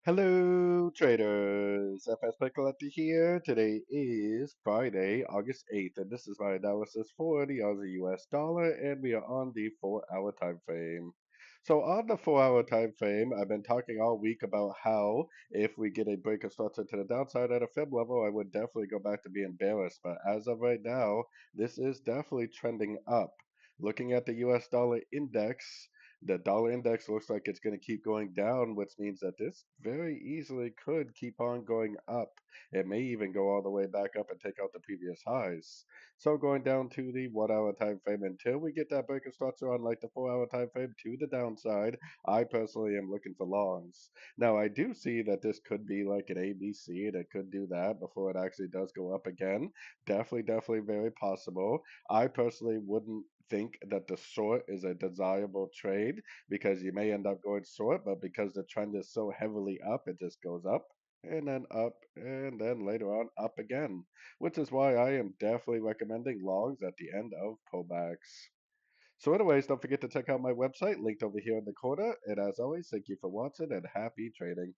Hello, traders. FX Pip Collector here. Today is Friday, August 8th, and this is my analysis for the Aussie US dollar, and we are on the 4-hour time frame. So on the 4-hour time frame, I've been talking all week about how if we get a break of starts to the downside at a fib level, I would definitely go back to being bearish. But as of right now, this is definitely trending up. Looking at the US dollar index, the dollar index looks like it's going to keep going down, which means that this very easily could keep on going up. It may even go all the way back up and take out the previous highs. So going down to the 1 hour time frame until we get that breaker structure on like the 4 hour time frame to the downside, I personally am looking for longs. Now I do see that this could be like an ABC and it could do that before it actually does go up again. Definitely very possible. I personally wouldn't think that the short is a desirable trade because you may end up going short, but because the trend is so heavily up, it just goes up and then up and then later on up again, which is why I am definitely recommending longs at the end of pullbacks. So anyways, don't forget to check out my website linked over here in the corner. And as always, thank you for watching and happy trading.